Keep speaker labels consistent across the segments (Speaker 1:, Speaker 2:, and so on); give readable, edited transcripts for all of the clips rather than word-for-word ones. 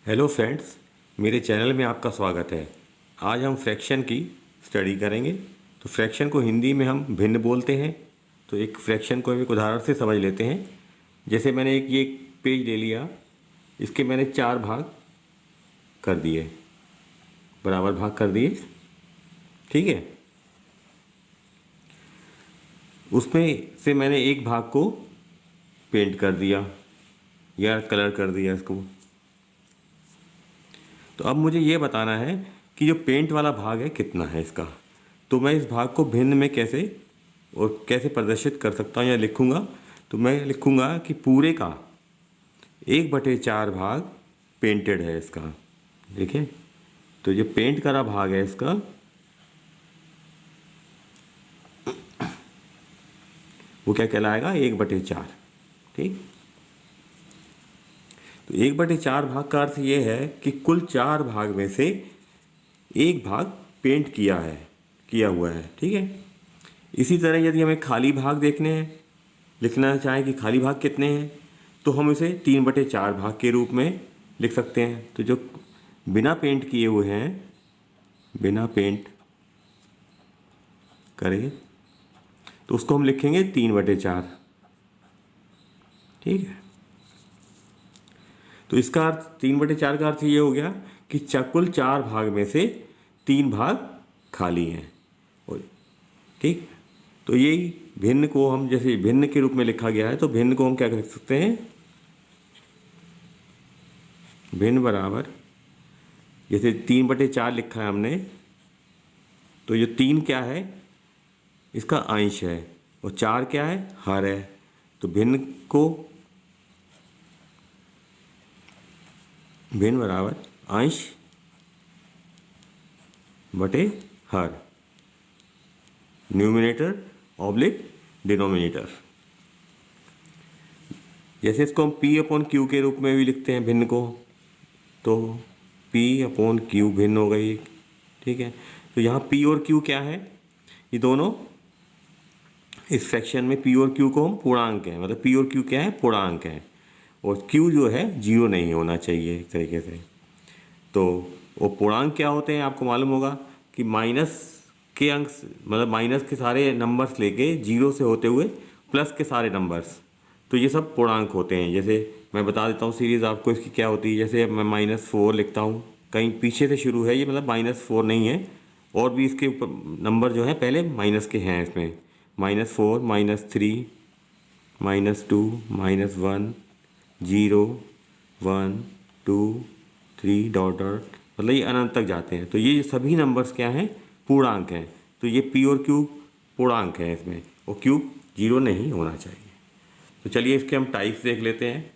Speaker 1: Hello friends, मेरे channel में आपका स्वागत है। आज हम फ्रैक्शन की स्टडी करेंगे। तो फ्रैक्शन को हिंदी में हम भिन्न बोलते हैं। तो एक फ्रैक्शन को हम एक उदाहरण से समझ लेते हैं। जैसे मैंने ये पेज ले लिया, इसके मैंने 4 भाग कर दिए, बराबर भाग कर दिए, ठीक है। उसमें से मैंने एक भाग को पेंट कर दिया या कलर कर दिया इसको। तो अब मुझे ये बताना है कि जो पेंट वाला भाग है कितना है इसका। तो मैं इस भाग को भिन्न में कैसे प्रदर्शित कर सकता हूँ या लिखूँगा। तो मैं लिखूँगा कि पूरे का 1/4 भाग पेंटेड है इसका। देखिए, तो जो पेंट करा भाग है इसका, वो क्या कहलाएगा, 1/4। ठीक। तो 1/4 भाग का अर्थ ये है कि कुल 4 भाग में से एक भाग पेंट किया हुआ है। ठीक है। इसी तरह यदि हमें खाली भाग देखने हैं, लिखना चाहें कि खाली भाग कितने हैं, तो हम इसे 3/4 भाग के रूप में लिख सकते हैं। तो जो बिना पेंट किए हुए हैं, बिना पेंट करे, तो उसको हम लिखेंगे 3/4। ठीक है। तो इसका अर्थ 3/4 का अर्थ ये हो गया कि कुल 4 भाग में से 3 भाग खाली हैं। और ठीक, तो यही भिन्न को हम जैसे भिन्न के रूप में लिखा गया है, तो भिन्न को हम क्या लिख सकते हैं, भिन्न बराबर, जैसे 3/4 लिखा है हमने, तो ये 3 क्या है, इसका अंश है, और 4 क्या है, हर है। तो भिन्न बराबर अंश बटे हर, न्यूमिनेटर ऑब्लिक डिनोमिनेटर। जैसे इसको हम P/Q के रूप में भी लिखते हैं भिन्न को, तो P/Q भिन्न हो गई। ठीक है। तो यहाँ P और Q क्या है, ये दोनों इस फ्रैक्शन में P और Q को हम पूर्णांक हैं, मतलब P और Q क्या है, पूर्णांक हैं, और Q जो है 0 नहीं होना चाहिए एक तरीके से। तो वो पूर्णांक क्या होते हैं, आपको मालूम होगा कि माइनस के अंक, मतलब माइनस के सारे नंबर्स लेके 0 से होते हुए प्लस के सारे नंबर्स, तो ये सब पूर्णांक होते हैं। जैसे मैं बता देता हूँ सीरीज़ आपको इसकी क्या होती है। जैसे मैं -4 लिखता हूँ, कहीं पीछे से शुरू है ये, मतलब -4 नहीं है, और भी इसके ऊपर नंबर जो है पहले माइनस के हैं इसमें, -4, -3, -2, -1, 0, 1, 2, 3 डॉट डॉट, मतलब ये अनंत तक जाते हैं। तो ये सभी नंबर्स क्या हैं, पूर्णांक हैं। तो ये P और Q पूर्णांक है इसमें, और Q 0 नहीं होना चाहिए। तो चलिए इसके हम टाइप्स देख लेते हैं।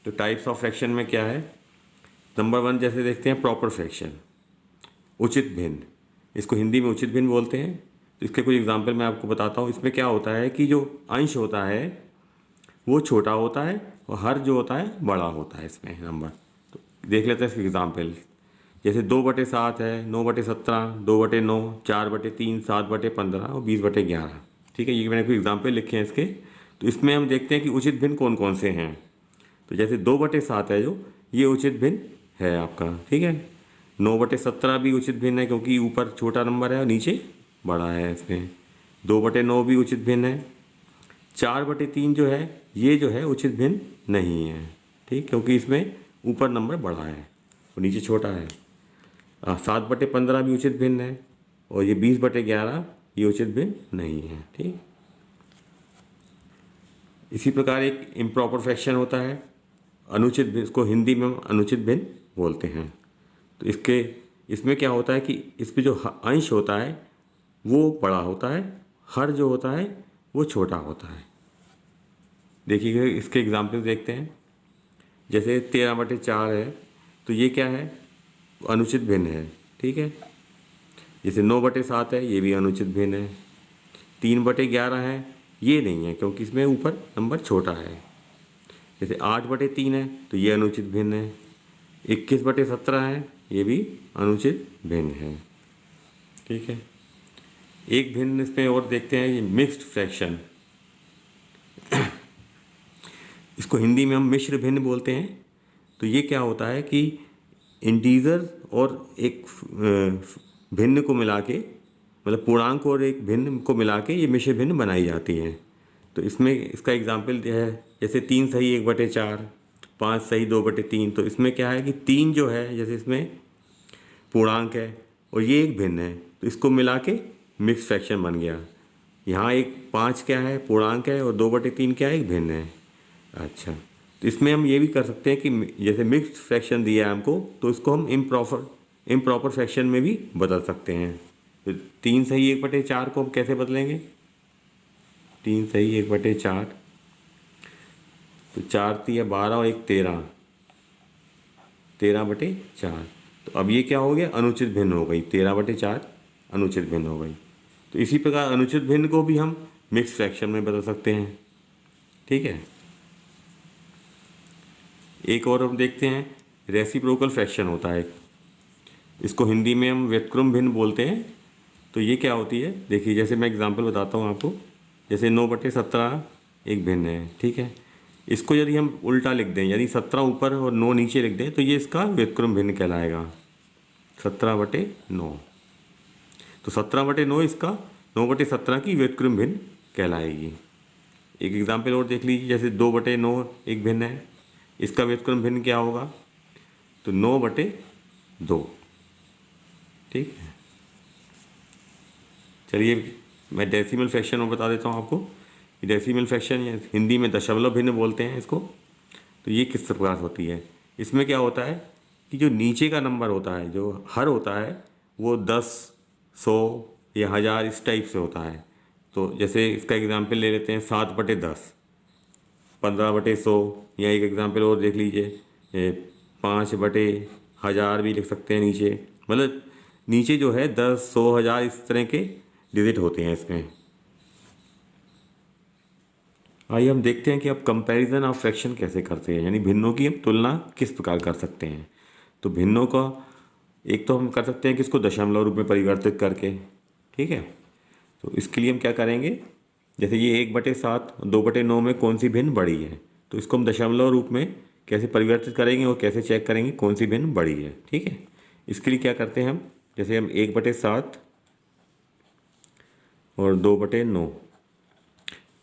Speaker 1: तो टाइप्स ऑफ फ्रैक्शन में क्या है, नंबर 1 जैसे देखते हैं प्रॉपर फ्रैक्शन, उचित भिन्न। इसको हिंदी में उचित भिन्न बोलते हैं। तो इसके कुछ एग्जाम्पल मैं आपको बताता हूँ। इसमें क्या होता है कि जो अंश होता है वो छोटा होता है, और हर जो होता है बड़ा होता है इसमें नंबर। तो देख लेते हैं इसके एग्जाम्पल। जैसे 2/7 है, 9/17, 2/9, 4/3, 7/15 और 20/11। ठीक है, ये मैंने कुछ एग्जाम्पल लिखे हैं इसके। तो इसमें हम देखते हैं कि उचित भिन्न कौन कौन से हैं। तो जैसे 2/7 है जो, ये उचित भिन्न है आपका। ठीक है। 9/17 भी उचित भिन्न है, क्योंकि ऊपर छोटा नंबर है और नीचे बड़ा है इसमें। 2/9 भी उचित भिन्न है। 4/3 जो है, ये जो है उचित भिन्न नहीं है। ठीक, क्योंकि इसमें ऊपर नंबर बड़ा है और नीचे छोटा है। 7/15 भी उचित भिन्न है, और ये 20/11 ये उचित भिन्न नहीं है। ठीक, इसी प्रकार एक इम्प्रॉपर फ्रैक्शन होता है, अनुचित भिन्न, इसको हिंदी में हम अनुचित भिन्न बोलते हैं। तो इसमें क्या होता है कि इस पे जो अंश होता है वो बड़ा होता है, हर जो होता है वो छोटा होता है। देखिए इसके एग्जाम्पल देखते हैं। जैसे 13/4 है, तो ये क्या है, अनुचित भिन्न है। ठीक है। जैसे 9/7 है, ये भी अनुचित भिन्न है। 3/11 है, ये नहीं है, क्योंकि इसमें ऊपर नंबर छोटा है। जैसे 8/3 है, तो ये अनुचित भिन्न है। 21/17 है, ये भी अनुचित भिन्न है। ठीक है। एक भिन्न इसमें और देखते हैं, ये मिक्स्ड फ्रैक्शन। इसको हिंदी में हम मिश्र भिन्न बोलते हैं। तो ये क्या होता है कि इंटीजर और एक भिन्न को मिला के, मतलब पूर्णांक और एक भिन्न को मिला के ये मिश्र भिन्न बनाई जाती हैं। तो इसमें इसका एग्जाम्पल है जैसे 3 सही 1/4, 5 सही 2/3। तो इसमें क्या है कि 3 जो है जैसे इसमें पूर्णांक है और ये एक भिन्न है, तो इसको मिला के मिक्स फ्रैक्शन बन गया। यहाँ एक 5 क्या है पूर्णांक है और 2/3 क्या है एक भिन्न है। अच्छा, तो इसमें हम ये भी कर सकते हैं कि जैसे मिक्स्ड फ्रैक्शन दिया है हमको, तो इसको हम इम्प्रॉपर फ्रैक्शन में भी बदल सकते हैं। तो 3 सही 1/4 को हम कैसे बदलेंगे? 3 सही 1/4, तो 4 3 12 और 1 13, 13/4। तो अब ये क्या हो गया? अनुचित भिन्न हो गई, 13/4 अनुचित भिन्न हो गई। तो इसी प्रकार अनुचित भिन्न को भी हम मिक्स फ्रैक्शन में बदल सकते हैं। ठीक है, एक और हम देखते हैं, रेसिप्रोकल फ्रैक्शन होता है, इसको हिंदी में हम व्युत्क्रम भिन्न बोलते हैं। तो ये क्या होती है, देखिए जैसे मैं एग्जांपल बताता हूँ आपको। जैसे 9/17 एक भिन्न है, ठीक है। इसको यदि हम उल्टा लिख दें, यदि 17 ऊपर और 9 नीचे लिख दें, तो ये इसका व्युत्क्रम भिन्न कहलाएगा, 17/9। तो 17/9 इसका 9/17 की व्युत्क्रम भिन्न कहलाएगी। एक एग्जाम्पल और देख लीजिए, जैसे 2/9 एक भिन्न है, इसका व्युत्क्रम भिन्न क्या होगा? तो 9/2। ठीक है, चलिए मैं डेसिमल फ्रैक्शन में बता देता हूँ आपको। डेसिमल फ्रैक्शन हिंदी में दशमलव भिन्न बोलते हैं इसको। तो ये किस प्रकार होती है? इसमें क्या होता है कि जो नीचे का नंबर होता है, जो हर होता है, वो 10, 100 या 1000 इस टाइप से होता है। तो जैसे इसका एग्जाम्पल ले लेते हैं, 7/10, 15/100, या एक एग्जाम्पल और देख लीजिए, 5/1000 भी लिख सकते हैं नीचे। मतलब नीचे जो है 10, 100, 1000 इस तरह के डिजिट होते हैं इसमें। आइए हम देखते हैं कि अब कंपैरिजन ऑफ फ्रैक्शन कैसे करते हैं, यानी भिन्नों की हम तुलना किस प्रकार कर सकते हैं। तो भिन्नों का एक तो हम कर सकते हैं कि इसको दशमलव रूप में परिवर्तित करके, ठीक है। तो इसके लिए हम क्या करेंगे, जैसे ये 1/7 2/9 में कौन सी भिन्न बड़ी है, तो इसको हम दशमलव रूप में कैसे परिवर्तित करेंगे और कैसे चेक करेंगे कौन सी भिन्न बड़ी है, ठीक है। इसके लिए क्या करते हैं हम, जैसे हम 1/7 और 2/9,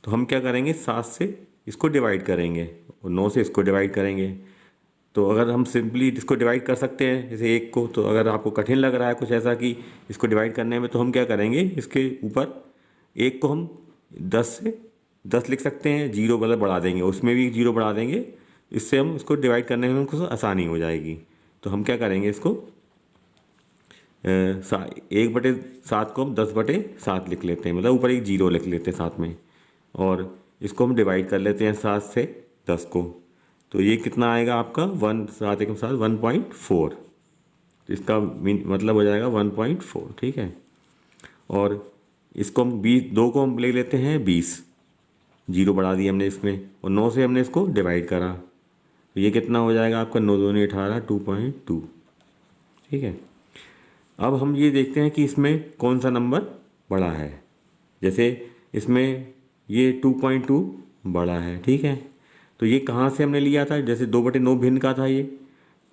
Speaker 1: तो हम क्या करेंगे, 7 से इसको डिवाइड करेंगे और 9 से इसको डिवाइड करेंगे। तो अगर हम सिंपली इसको डिवाइड कर सकते हैं जैसे एक को, तो अगर आपको कठिन लग रहा है कुछ ऐसा कि इसको डिवाइड करने में, तो हम क्या करेंगे, इसके ऊपर एक को हम 10 से 10 लिख सकते हैं, जीरो मतलब बढ़ा देंगे, उसमें भी जीरो बढ़ा देंगे। इससे हम इसको डिवाइड करने में हमको आसानी हो जाएगी। तो हम क्या करेंगे, इसको 1/7 को हम 10/7 लिख लेते हैं, मतलब ऊपर एक जीरो लिख लेते हैं साथ में, और इसको हम डिवाइड कर लेते हैं 7 से 10 को। तो ये कितना आएगा आपका, 7 1 7 1.4। तो इसका मतलब हो जाएगा 1.4, ठीक है। और इसको हम 2 को हम ले लेते हैं 20, जीरो बढ़ा दिया हमने इसमें, और 9 से हमने इसको डिवाइड करा, तो ये कितना हो जाएगा आपका, 9 दूनी 18, 2.2, ठीक है। अब हम ये देखते हैं कि इसमें कौन सा नंबर बड़ा है। जैसे इसमें ये 2.2 बड़ा है, ठीक है। तो ये कहाँ से हमने लिया था, जैसे 2/9 भिन्न का था ये,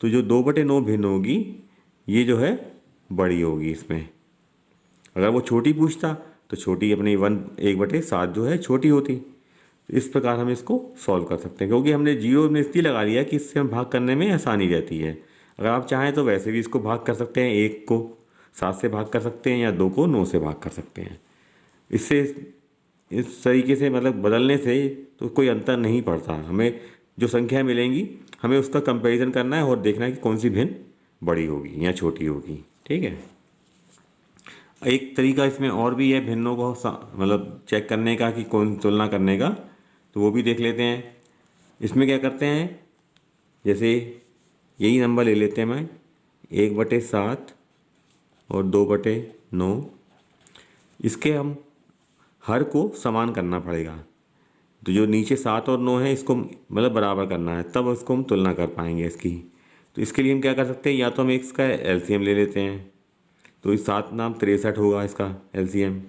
Speaker 1: तो जो 2/9 भिन्न होगी ये जो है बड़ी होगी इसमें। अगर वो छोटी पूछता तो छोटी अपनी 1/7 जो है छोटी होती। तो इस प्रकार हम इसको सॉल्व कर सकते हैं, क्योंकि हमने जीरो में इसलिए लगा लिया कि इससे हम भाग करने में आसानी रहती है। अगर आप चाहें तो वैसे भी इसको भाग कर सकते हैं, 1 को 7 से भाग कर सकते हैं, या 2 को 9 से भाग कर सकते हैं। इससे इस तरीके से मतलब बदलने से तो कोई अंतर नहीं पड़ता। हमें जो संख्या मिलेंगी हमें उसका कंपैरिजन करना है और देखना है कि कौन सी भिन्न बड़ी होगी या छोटी होगी, ठीक है। एक तरीका इसमें और भी है भिन्नों को मतलब चेक करने का कि कौन तुलना करने का, तो वो भी देख लेते हैं। इसमें क्या करते हैं, जैसे यही नंबर ले लेते हैं, मैं 1/7 और 2/9, इसके हम हर को समान करना पड़ेगा। तो जो नीचे 7 और 9 है इसको मतलब बराबर करना है, तब उसको हम तुलना कर पाएंगे इसकी। तो इसके लिए हम क्या कर सकते हैं, या तो हम इसका एलसीएम ले लेते हैं, तो इस 7 नाम 63 होगा इसका एलसीएम,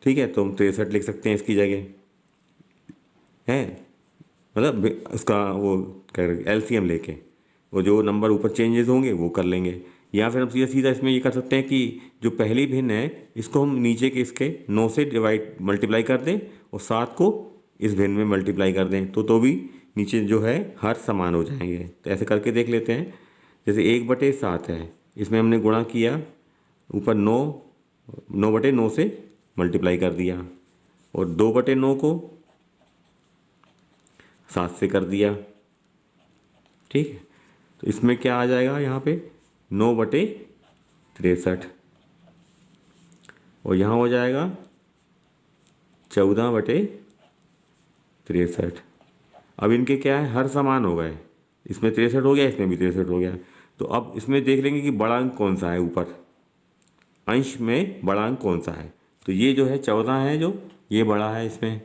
Speaker 1: ठीक है। तो हम 63 लिख सकते हैं इसकी जगह, है मतलब इसका वो एलसीएम लेके। और जो नंबर ऊपर चेंजेस होंगे वो कर लेंगे। या फिर हम सीधा सीधा इसमें ये कर सकते हैं कि जो पहली भिन्न है इसको हम नीचे के इसके 9 से मल्टीप्लाई कर दें और 7 को इस भिन्न में मल्टीप्लाई कर दें, तो भी नीचे जो है हर समान हो जाएंगे। तो ऐसे करके देख लेते हैं। जैसे 1/7 है, इसमें हमने गुणा किया, ऊपर 9 से मल्टीप्लाई कर दिया और 2/9 को 7 से कर दिया। ठीक है, तो इसमें क्या आ जाएगा यहाँ पे 9/63 और यहाँ हो जाएगा 14/63। अब इनके क्या है, हर समान हो गए। इसमें 63 हो गया, इसमें भी 63 हो गया। तो अब इसमें देख लेंगे कि बड़ा अंक कौन सा है, ऊपर अंश में बड़ा अंक कौन सा है। तो ये जो है 14 है, जो ये बड़ा है इसमें।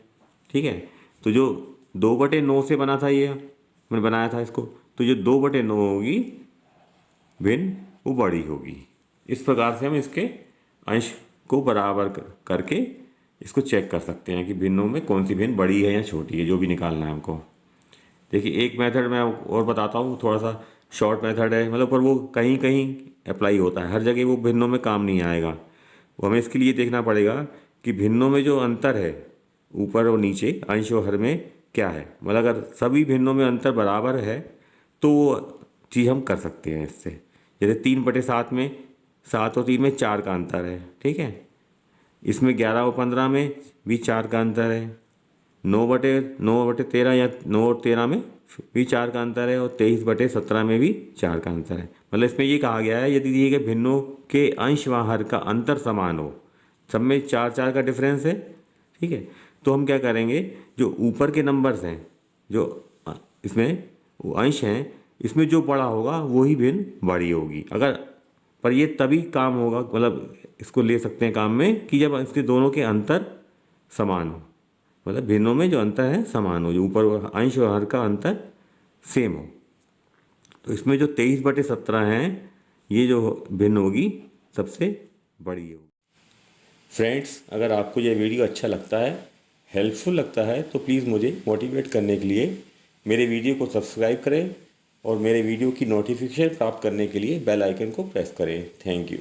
Speaker 1: ठीक है, तो जो 2/9 से बना था, ये मैंने बनाया था इसको, तो जो 2/9 होगी भिन्न वो बड़ी होगी। इस प्रकार से हम इसके अंश को बराबर करके इसको चेक कर सकते हैं कि भिन्नों में कौन सी भिन्न बड़ी है या छोटी है, जो भी निकालना है हमको। देखिए एक मेथड मैं और बताता हूँ, थोड़ा सा शॉर्ट मेथड है, मतलब पर वो कहीं कहीं अप्लाई होता है, हर जगह वो भिन्नों में काम नहीं आएगा। वो हमें इसके लिए देखना पड़ेगा कि भिन्नों में जो अंतर है ऊपर और नीचे, अंश और हर में क्या है। मतलब अगर सभी भिन्नों में अंतर बराबर है तो वो चीज़ हम कर सकते हैं इससे। जैसे 3/7 में 7 और 3 में 4 का अंतर है। ठीक है, इसमें 11 और 15 में भी 4 का अंतर है। 9/13 या 9 और 13 में भी 4 का अंतर है और 23/17 में भी 4 का अंतर है। मतलब इसमें ये कहा गया है यदि दिए गए भिन्नों के अंश व हर का अंतर समान हो, सब में 4-4 का डिफरेंस है। ठीक है, तो हम क्या करेंगे, जो ऊपर के नंबर्स हैं, जो इसमें वो अंश हैं, इसमें जो बड़ा होगा वही भिन्न बड़ी होगी। अगर पर ये तभी काम होगा, मतलब इसको ले सकते हैं काम में, कि जब इसके दोनों के अंतर समान हो, मतलब भिन्नों में जो अंतर है समान हो, जो ऊपर अंश और हर का अंतर सेम हो। तो इसमें जो 23/17 हैं, ये जो भिन्न होगी सबसे बड़ी होगी। फ्रेंड्स, अगर आपको यह वीडियो अच्छा लगता है, हेल्पफुल लगता है, तो प्लीज़ मुझे मोटिवेट करने के लिए मेरे वीडियो को सब्सक्राइब करें और मेरे वीडियो की नोटिफिकेशन प्राप्त करने के लिए बेल आइकन को प्रेस करें। Thank you.